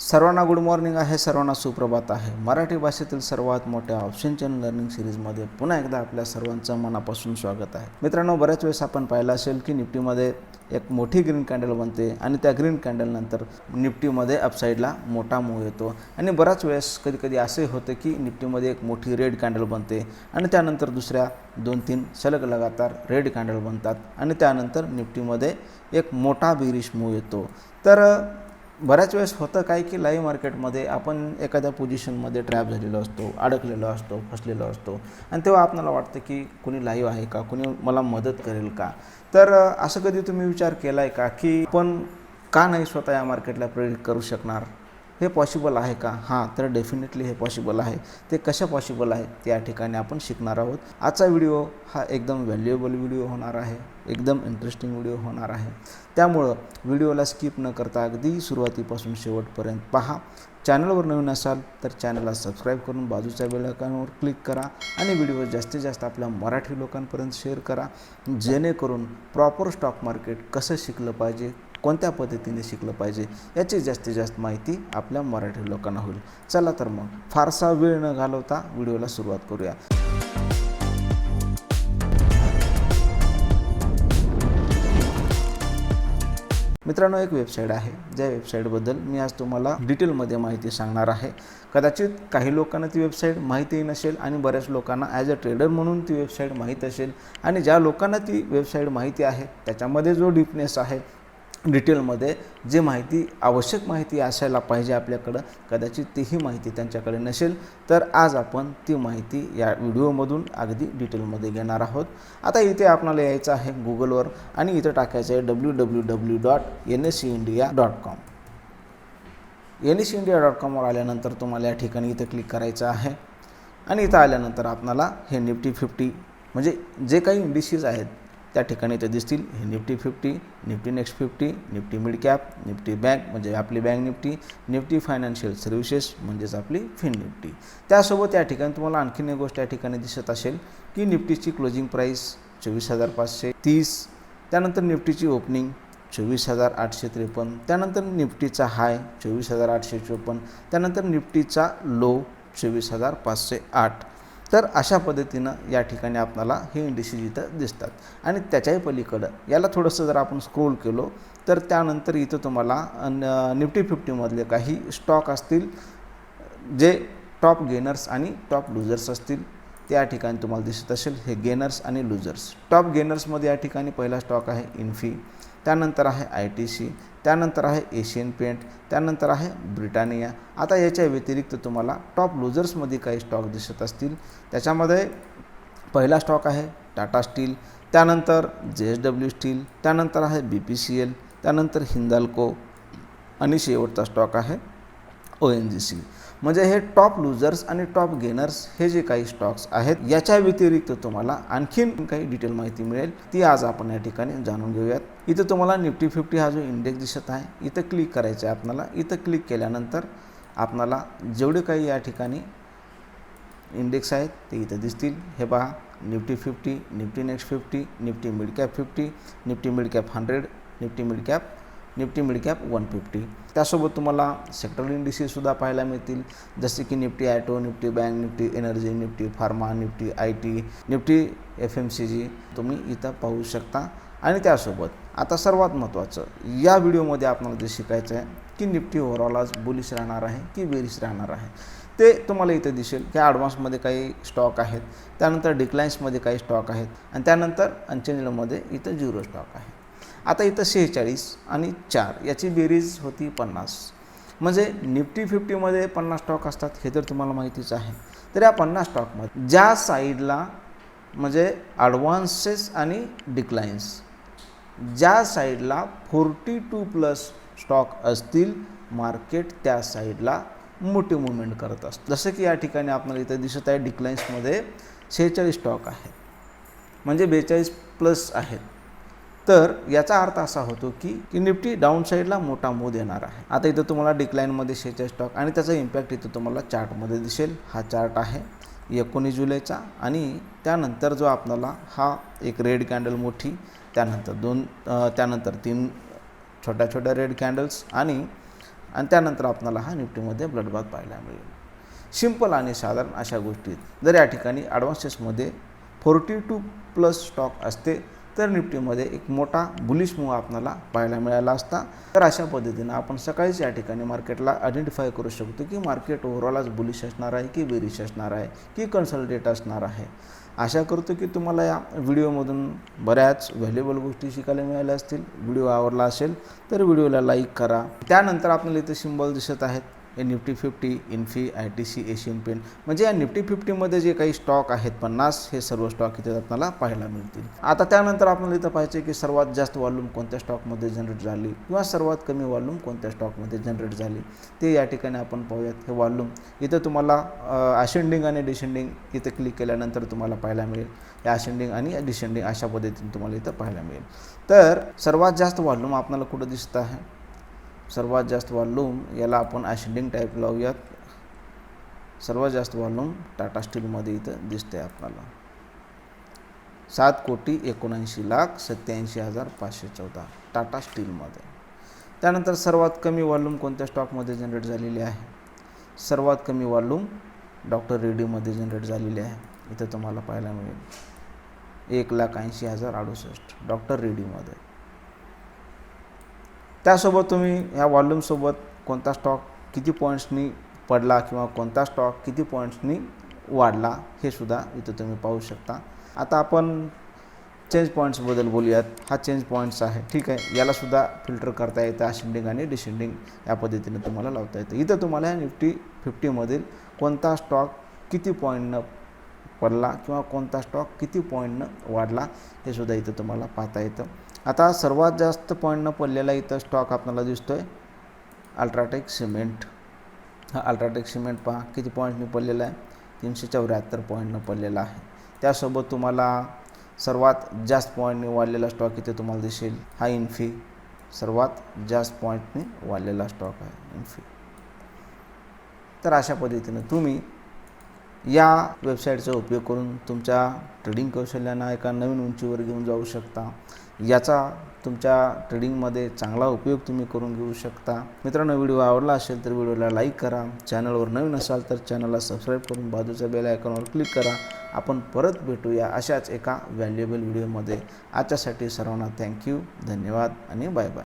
सर्वांना good morning आहे, सर्वांना सुप्रभात आहे। मराठी भाषेतील सर्वात मोठ्या ऑप्शन चॅनल लर्निंग सीरीजमध्ये पुन्हा एकदा आपल्या सर्वांचं मनापासून स्वागत आहे। मित्रांनो, बऱ्याच वेळेस आपण पाहिलं असेल की निफ्टीमध्ये एक मोठी ग्रीन कॅन्डल बनते आणि त्या ग्रीन कॅन्डल नंतर निफ्टीमध्ये अपसाईडला मोठा मूव येतो आणि बऱ्याच वेळेस कधी असे होते की निफ्टीमध्ये एक मोठी रेड कॅन्डल बनते आणि त्यानंतर दुसऱ्या 2-3 सलग लगातार रेड कॅन्डल बनतात आणि त्यानंतर निफ्टीमध्ये एक मोठा बेरिश मूव येतो। तर बऱ्याच वेळेस होतं काय की लाईव्ह मार्केटमध्ये आपण एखाद्या पोझिशनमध्ये ट्रॅप झालेलो असतो, अडकलेलो असतो, फसलेलो असतो आणि तेव्हा आपल्याला वाटतं की कोणी लाईव्ह आहे का, कोणी मला मदत करेल का। तर असं कधी तुम्ही विचार केला आहे का की आपण का नाही स्वतः या मार्केटला प्रेडिक्ट करू शकणार, हे पॉसिबल आहे का? हां, तर डेफिनेटली हे पॉसिबल आहे। ते कशा पॉसिबल आहे ते या ठिकाणी आपण शिकणार आहोत। आजचा व्हिडिओ हा एकदम व्हॅल्युएबल व्हिडिओ होणार आहे, एकदम इंटरेस्टिंग व्हिडिओ होणार आहे। त्यामुळं व्हिडिओला स्किप न करता अगदी सुरुवातीपासून शेवटपर्यंत पहा। चॅनलवर नवीन असाल तर चॅनलला सबस्क्राईब करून बाजूच्या बेल आयकॉनवर क्लिक करा आणि व्हिडिओ जास्तीत जास्त आपल्या मराठी लोकांपर्यंत शेअर करा, जेणेकरून प्रॉपर स्टॉक मार्केट कसं शिकलं पाहिजे, कोणत्या पद्धतीने शिकलं पाहिजे याची जास्तीत जास्त माहिती आपल्या मराठी लोकांना होईल। चला तर मग फारसा वेळ न घालवता व्हिडिओला सुरुवात करूया। मित्रांनो, एक वेबसाईट आहे, ज्या वेबसाईटबद्दल मी आज तुम्हाला डिटेलमध्ये माहिती सांगणार आहे। कदाचित काही लोकांना ती वेबसाईट माहितीही नसेल आणि बऱ्याच लोकांना ॲज अ ट्रेडर म्हणून ती वेबसाईट माहीत असेल आणि ज्या लोकांना ती वेबसाईट माहिती आहे त्याच्यामध्ये जो डीपनेस आहे, डिटेलमध्ये जे माहिती आवश्यक माहिती असायला पाहिजे आपल्याकडं, कदाचित तीही माहिती त्यांच्याकडे नसेल। तर आज आपण ती माहिती या व्हिडिओमधून अगदी डिटेलमध्ये घेणार आहोत। आता इथे आपल्याला यायचं आहे गुगलवर आणि इथं टाकायचं आहे www.nseindia.com। nseindia.com वर आल्यानंतर तुम्हाला या ठिकाणी इथं क्लिक करायचं आहे आणि इथं आल्यानंतर आपल्याला हे निफ्टी 50 म्हणजे जे काही इंडिसेस आहेत त्या ठिकाणी इथे दिसतील। हे Nifty 50, Nifty next 50, Nifty mid cap, Nifty bank म्हणजे आपली bank Nifty, Nifty financial services म्हणजेच आपली फिन निफ्टी। त्यासोबत या ठिकाणी तुम्हाला आणखीन एक गोष्ट या ठिकाणी दिसत असेल की निफ्टीची क्लोजिंग प्राईस 24,530, त्यानंतर निफ्टीची ओपनिंग 24,853, त्यानंतर निफ्टीचा हाय 24,854, त्यानंतर निफ्टीचा लो 24,508। तर अशा पद्धतीनं या ठिकाणी आपल्याला हे इंडिसेस इथं दिसतात आणि त्याच्याही पलीकडं याला थोडंसं जर आपण स्क्रोल केलो तर त्यानंतर इथं तुम्हाला निफ्टी 50मधले काही स्टॉक असतील जे टॉप गेनर्स आणि टॉप लुजर्स असतील। त्या ठिकाणी तुम्हाला दिसत असेल हे गेनर्स आणि लुजर्स। टॉप गेनर्समध्ये या ठिकाणी पहिला स्टॉक आहे इन्फी, त्यानंतर आहे ITC, त्यानंतर आहे एशियन पेंट, त्यानंतर आहे ब्रिटानिया। आता याच्या व्यतिरिक्त तुम्हाला टॉप लुजर्समध्ये काही स्टॉक दिसत असतील। त्याच्यामध्ये पहिला स्टॉक आहे टाटा स्टील, त्यानंतर JSW स्टील, त्यानंतर आहे BPCL, त्यानंतर हिंदाल्को आणि शेवटचा स्टॉक आहे ONGC। म्हणजे हे टॉप लुजर्स आणि टॉप गेनर्स हे जे काही स्टॉक्स आहेत याच्या व्यतिरिक्त तुम्हाला आणखीन काही डिटेल माहिती मिळेल, ती आज आपण या ठिकाणी जाणून घेऊयात। इथं तुम्हाला निफ्टी 50 हा जो इंडेक्स दिसत आहे इथं क्लिक करायचं आहे आपल्याला। इथं क्लिक केल्यानंतर आपल्याला जेवढे काही या ठिकाणी इंडेक्स आहेत ते इथं दिसतील। हे पहा, Nifty 50, Nifty next 50, Nifty mid cap 50, Nifty mid cap 100, Nifty mid cap 150। त्यासोबत तुम्हाला सेक्टरल इंडिसेससुद्धा पाहायला मिळतील, जसे की Nifty auto, Nifty bank, Nifty energy, Nifty pharma, Nifty IT, Nifty FMCG तुम्ही इथं पाहू शकता। आणि त्यासोबत आता सर्वात महत्त्वाचं या व्हिडिओमध्ये आपल्याला जे शिकायचं आहे की निफ्टी ओव्हरऑल आज बुलिश राहणार आहे की बेरिश राहणार आहे, ते तुम्हाला इथं दिसेल की ॲडव्हान्समध्ये काही स्टॉक आहेत, त्यानंतर डिक्लाइन्समध्ये काही स्टॉक आहेत आणि त्यानंतर अनचेंजमध्ये इथं 0 स्टॉक आहे। आता इथं 46 आणि 4 याची बेरीज होती 50, म्हणजे निफ्टी 50मध्ये 50 स्टॉक असतात हे तर तुम्हाला माहितीच आहे। तर या 50 स्टॉकमध्ये ज्या साईडला म्हणजे ॲडव्हान्सेस आणि डिक्लाइन्स, ज्या साईडला 42+ स्टॉक असतील मार्केट त्या साईडला मोठी मुवमेंट करत असतं। जसं की या ठिकाणी आपल्याला इथं दिसत आहे डिक्लाइन्समध्ये 46 स्टॉक आहेत म्हणजे 42+ आहेत। तर याचा अर्थ असा होतो की निफ्टी डाऊन साईडला मोठा मूव देणार आहे। आता इथं तुम्हाला डिक्लाइनमध्ये 46 स्टॉक आणि त्याचा इम्पॅक्ट इथं तुम्हाला चार्टमध्ये दिसेल। हा चार्ट आहे 19 जुलैचा आणि त्यानंतर जो आपल्याला हा एक रेड कॅन्डल मोठी, त्यानंतर 3 छोट्या रेड कॅन्डल्स आणि आणि त्यानंतर आपल्याला हा निफ्टीमध्ये ब्लडबाथ पाहायला मिळेल. सिंपल आणि साधारण अशा गोष्टीत जर या ठिकाणी ॲडव्हान्सेसमध्ये 42+ स्टॉक असते तर निफ्टीमध्ये एक मोठा बुलिश मूव्ह आपल्याला पाहायला मिळाला असता. तर अशा पद्धतीनं आपण सकाळीच या ठिकाणी मार्केटला आयडेंटिफाय करू शकतो की मार्केट ओव्हरऑलच बुलिश असणार आहे की बेरिश असणार आहे की कन्सल्टेट असणार आहे. आशा करतो की तुम्हाला या व्हिडिओमधून बऱ्याच व्हॅल्युएबल गोष्टी शिकायला मिळाल्या असतील. व्हिडिओ आवडला असेल तर व्हिडिओला लाईक करा. त्यानंतर आपल्याला इथे सिम्बॉल दिसत आहेत Nifty 50, Infy, ITC, Asian Paint, म्हणजे या निफ्टी 50मध्ये जे काही स्टॉक आहेत 50 हे सर्व स्टॉक इथे आपल्याला पाहायला मिळतील. आता त्यानंतर आपल्याला इथं पाहायचे की सर्वात जास्त वॉल्यूम कोणत्या स्टॉकमध्ये जनरेट झाली किंवा सर्वात कमी वॉल्यूम कोणत्या स्टॉकमध्ये जनरेट झाली ते या ठिकाणी आपण पाहूयात. हे वॉल्यूम इथं तुम्हाला असेंडिंग आणि डिसेंडिंग इथं क्लिक केल्यानंतर तुम्हाला पाहायला मिळेल. या असेंडिंग आणि डिसेंडिंग अशा पद्धतीने तुम्हाला इथं पाहायला मिळेल. तर सर्वात जास्त वॉल्यूम आपल्याला कुठं दिसत आहे? सर्वात जास्त वॉल्यूम याला आपण असेंडिंग टाईप लावूयात. सर्वात जास्त वॉल्यूम टाटा स्टीलमध्ये इथं दिसते आपल्याला 7,79,87,514 टाटा स्टीलमध्ये. त्यानंतर सर्वात कमी वॉल्यूम कोणत्या स्टॉकमध्ये जनरेट झालेली आहे? सर्वात कमी वॉल्यूम डॉक्टर रेड्डीमध्ये जनरेट झालेली आहे. इथं तुम्हाला पाहायला मिळेल 1,80,068 डॉक्टर रेड्डीमध्ये. त्यासोबत तुम्ही ह्या वॉल्यूमसोबत कोणता स्टॉक किती पॉईंट्सनी पडला किंवा कोणता स्टॉक किती पॉईंट्सनी वाढला हे सुद्धा इथं तुम्ही पाहू शकता. आता आपण चेंज पॉईंट्सबद्दल बोलूयात. हा चेंज पॉईंट्स आहे, ठीक आहे. यालासुद्धा फिल्टर करता येतं. असेंडिंग आणि डिसेंडिंग या पद्धतीने तुम्हाला लावता येतं. इथं तुम्हाला निफ्टी 50मधील कोणता स्टॉक किती पॉईंटनं पडला किंवा कोणता स्टॉक किती पॉईंटनं वाढला हे सुद्धा इथं तुम्हाला पाहता येतं. आता सर्वात जास्त पॉईंटनं पडलेला इथं स्टॉक आपल्याला दिसतो आहे अल्ट्राटेक सिमेंट. हा अल्ट्राटेक सिमेंट पहा किती पॉईंटनी पडलेला आहे, 374 पॉईंटनं पडलेला आहे. त्यासोबत तुम्हाला सर्वात जास्त पॉईंटनी वाढलेला स्टॉक इथे तुम्हाला दिसेल हा इन्फी. सर्वात जास्त पॉईंटनी वाढलेला स्टॉक आहे इन्फी. तर अशा पद्धतीनं तुम्ही या वेबसाईटचा उपयोग करून तुमच्या ट्रेडिंग कौशल्यांना एका नवीन उंचीवर घेऊन जाऊ शकता. याचा तुमच्या ट्रेडिंगमध्ये चांगला उपयोग तुम्ही करून घेऊ शकता. मित्रांनो, व्हिडिओ आवडला असेल तर व्हिडिओला लाईक करा. चॅनलवर नवीन असाल तर चॅनलला सबस्क्राईब करून बाजूच्या बेल आयकॉनवर क्लिक करा. आपण परत भेटूया अशाच एका व्हॅल्युएबल व्हिडिओमध्ये. आजच्यासाठी सर्वांना थँक्यू, धन्यवाद आणि बाय बाय.